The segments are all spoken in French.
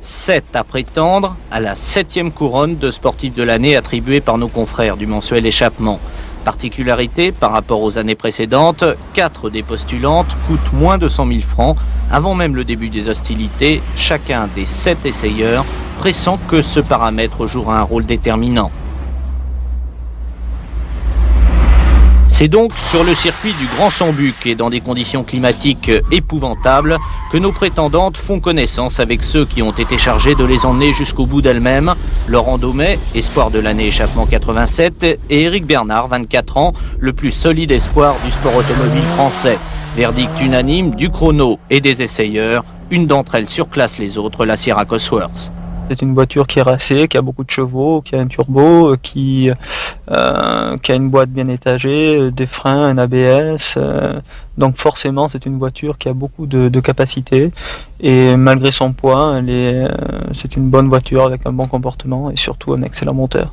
7 à prétendre à la 7e couronne de sportif de l'année attribuée par nos confrères du mensuel Échappement. Particularité par rapport aux années précédentes, 4 des postulantes coûtent moins de 100 000 francs avant même le début des hostilités, chacun des 7 essayeurs pressant que ce paramètre jouera un rôle déterminant. C'est donc sur le circuit du Grand Sambuc et dans des conditions climatiques épouvantables que nos prétendantes font connaissance avec ceux qui ont été chargés de les emmener jusqu'au bout d'elles-mêmes. Laurent Daumet, espoir de l'année Échappement 87, et Éric Bernard, 24 ans, le plus solide espoir du sport automobile français. Verdict unanime du chrono et des essayeurs, une d'entre elles surclasse les autres, la Sierra Cosworth. C'est une voiture qui est racée, qui a beaucoup de chevaux, qui a un turbo, qui a une boîte bien étagée, des freins, un ABS. Donc forcément, c'est une voiture qui a beaucoup de capacité. Et malgré son poids, c'est une bonne voiture avec un bon comportement et surtout un excellent moteur.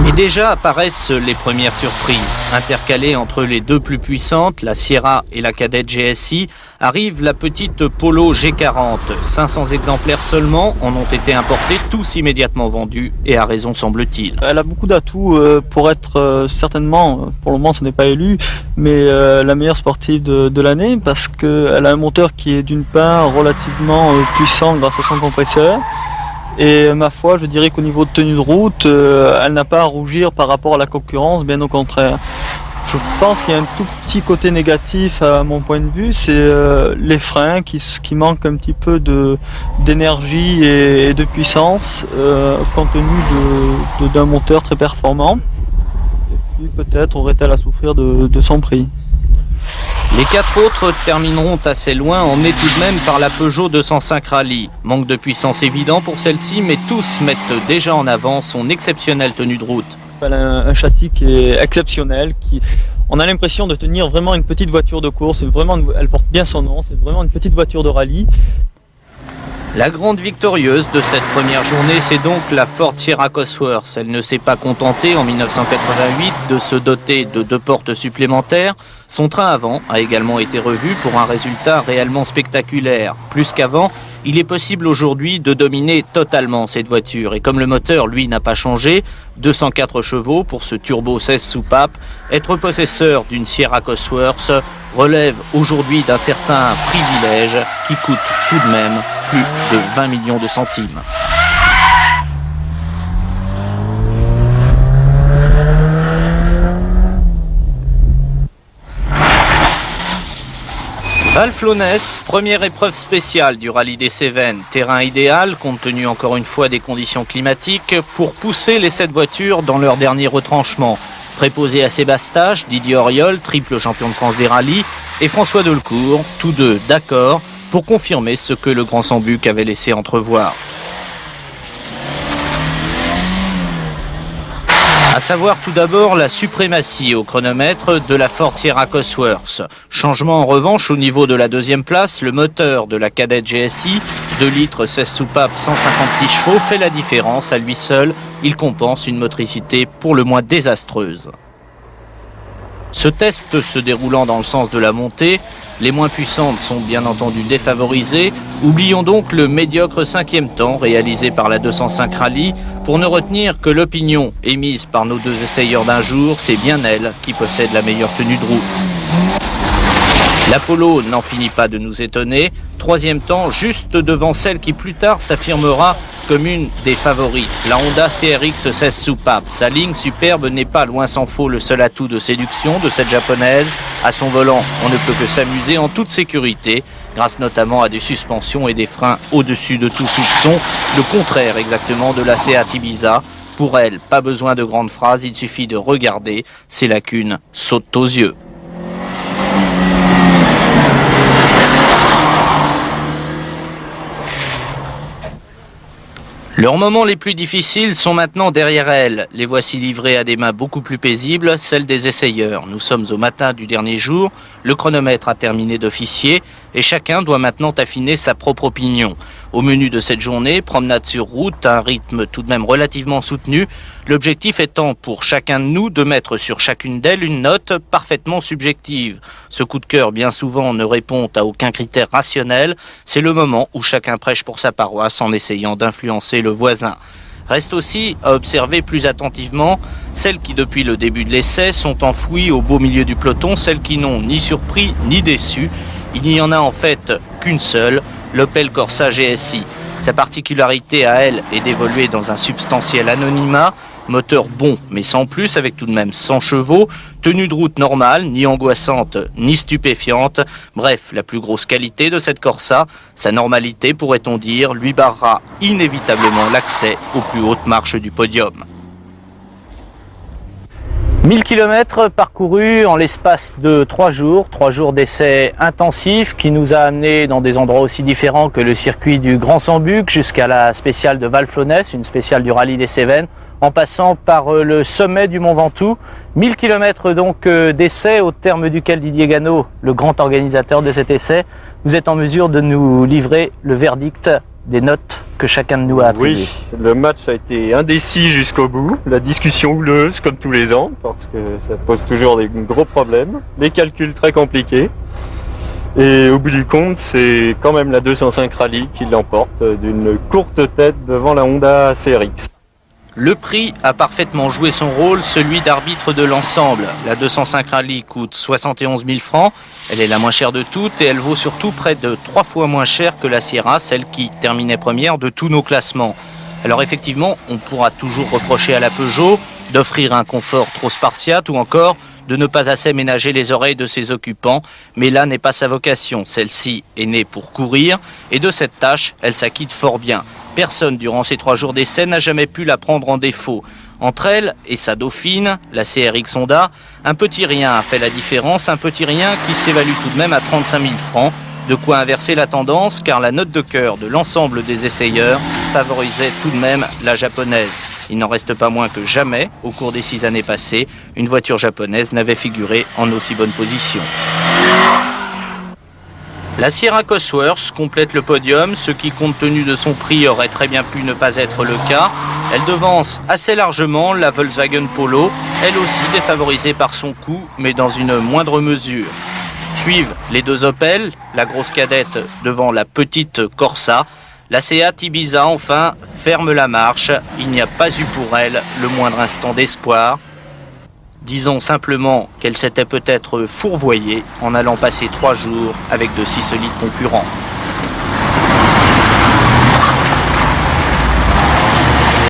Mais déjà apparaissent les premières surprises. Intercalées entre les deux plus puissantes, la Sierra et la Kadett GSI, arrive la petite Polo G40. 500 exemplaires seulement en ont été importés, tous immédiatement vendus, et à raison semble-t-il. Elle a beaucoup d'atouts pour être certainement, pour le moment ce n'est pas élu, mais la meilleure sportive de l'année, parce qu'elle a un moteur qui est d'une part relativement puissant grâce à son compresseur. Et ma foi, je dirais qu'au niveau de tenue de route, elle n'a pas à rougir par rapport à la concurrence, bien au contraire. Je pense qu'il y a un tout petit côté négatif à mon point de vue, c'est les freins qui manquent un petit peu d'énergie et de puissance, compte tenu d'un moteur très performant. Et puis peut-être aurait-elle à souffrir de son prix. Les 4 autres termineront assez loin, emmenés tout de même par la Peugeot 205 Rally. Manque de puissance évident pour celle-ci, mais tous mettent déjà en avant son exceptionnelle tenue de route. Elle a un châssis qui est exceptionnel, on a l'impression de tenir vraiment une petite voiture de course, elle porte bien son nom, c'est vraiment une petite voiture de rallye. La grande victorieuse de cette première journée, c'est donc la Ford Sierra Cosworth. Elle ne s'est pas contentée en 1988 de se doter de 2 portes supplémentaires. Son train avant a également été revu pour un résultat réellement spectaculaire. Plus qu'avant, il est possible aujourd'hui de dominer totalement cette voiture. Et comme le moteur, lui, n'a pas changé, 204 chevaux pour ce turbo 16 soupapes, être possesseur d'une Sierra Cosworth relève aujourd'hui d'un certain privilège qui coûte tout de même plus de 20 millions de centimes. Val Flonès, première épreuve spéciale du rallye des Cévennes. Terrain idéal, compte tenu encore une fois des conditions climatiques, pour pousser les 7 voitures dans leur dernier retranchement. Préposé à Sébastache, Didier Auriol, triple champion de France des rallyes, et François Delcourt, tous deux d'accord pour confirmer ce que le Grand Sambuc avait laissé entrevoir. À savoir tout d'abord la suprématie au chronomètre de la Ford Sierra Cosworth. Changement en revanche au niveau de la 2e place, le moteur de la Kadett GSI, 2 litres 16 soupapes 156 chevaux, fait la différence à lui seul. Il compense une motricité pour le moins désastreuse. Ce test se déroulant dans le sens de la montée, les moins puissantes sont bien entendu défavorisées. Oublions donc le médiocre 5e temps réalisé par la 205 Rally pour ne retenir que l'opinion émise par nos 2 essayeurs d'un jour, c'est bien elle qui possède la meilleure tenue de route. L'Apollo n'en finit pas de nous étonner. 3e temps, juste devant celle qui plus tard s'affirmera comme une des favorites, la Honda CRX 16 soupapes. Sa ligne superbe n'est pas, loin s'en faut, le seul atout de séduction de cette japonaise. À son volant, on ne peut que s'amuser en toute sécurité, grâce notamment à des suspensions et des freins au-dessus de tout soupçon, le contraire exactement de la Seat Ibiza. Pour elle, pas besoin de grandes phrases, il suffit de regarder, ses lacunes sautent aux yeux. Leurs moments les plus difficiles sont maintenant derrière elles. Les voici livrés à des mains beaucoup plus paisibles, celles des essayeurs. Nous sommes au matin du dernier jour, le chronomètre a terminé d'officier, et chacun doit maintenant affiner sa propre opinion. Au menu de cette journée, promenade sur route, un rythme tout de même relativement soutenu, l'objectif étant pour chacun de nous de mettre sur chacune d'elles une note parfaitement subjective. Ce coup de cœur bien souvent ne répond à aucun critère rationnel, c'est le moment où chacun prêche pour sa paroisse en essayant d'influencer le voisin. Reste aussi à observer plus attentivement celles qui, depuis le début de l'essai, sont enfouies au beau milieu du peloton, celles qui n'ont ni surpris ni déçu. Il n'y en a en fait qu'une seule, l'Opel Corsa GSI. Sa particularité à elle est d'évoluer dans un substantiel anonymat, moteur bon mais sans plus, avec tout de même 100 chevaux, tenue de route normale, ni angoissante ni stupéfiante. Bref, la plus grosse qualité de cette Corsa, sa normalité pourrait-on dire, lui barrera inévitablement l'accès aux plus hautes marches du podium. 1000 km parcourus en l'espace de 3 jours d'essais intensifs qui nous a amenés dans des endroits aussi différents que le circuit du Grand Sambuc jusqu'à la spéciale de Val-Flonès, une spéciale du rallye des Cévennes, en passant par le sommet du Mont Ventoux. 1000 km donc d'essais au terme duquel Didier Gano, le grand organisateur de cet essai, vous êtes en mesure de nous livrer le verdict des notes que chacun de nous a attribuées. Oui, le match a été indécis jusqu'au bout, la discussion houleuse comme tous les ans, parce que ça pose toujours des gros problèmes, des calculs très compliqués. Et au bout du compte, c'est quand même la 205 Rally qui l'emporte d'une courte tête devant la Honda CRX. Le prix a parfaitement joué son rôle, celui d'arbitre de l'ensemble. La 205 Rally coûte 71 000 francs, elle est la moins chère de toutes et elle vaut surtout près de 3 fois moins cher que la Sierra, celle qui terminait première de tous nos classements. Alors effectivement, on pourra toujours reprocher à la Peugeot d'offrir un confort trop spartiate ou encore de ne pas assez ménager les oreilles de ses occupants, mais là n'est pas sa vocation. Celle-ci est née pour courir et de cette tâche, elle s'acquitte fort bien. Personne durant ces 3 jours d'essai n'a jamais pu la prendre en défaut. Entre elle et sa dauphine, la CRX Honda, un petit rien a fait la différence, un petit rien qui s'évalue tout de même à 35 000 francs. De quoi inverser la tendance, car la note de cœur de l'ensemble des essayeurs favorisait tout de même la japonaise. Il n'en reste pas moins que jamais, au cours des 6 années passées, une voiture japonaise n'avait figuré en aussi bonne position. La Sierra Cosworth complète le podium, ce qui, compte tenu de son prix, aurait très bien pu ne pas être le cas. Elle devance assez largement la Volkswagen Polo, elle aussi défavorisée par son coût, mais dans une moindre mesure. Suivent les 2 Opel, la grosse cadette devant la petite Corsa. La Seat Ibiza, enfin, ferme la marche. Il n'y a pas eu pour elle le moindre instant d'espoir. Disons simplement qu'elle s'était peut-être fourvoyée en allant passer 3 jours avec de si solides concurrents.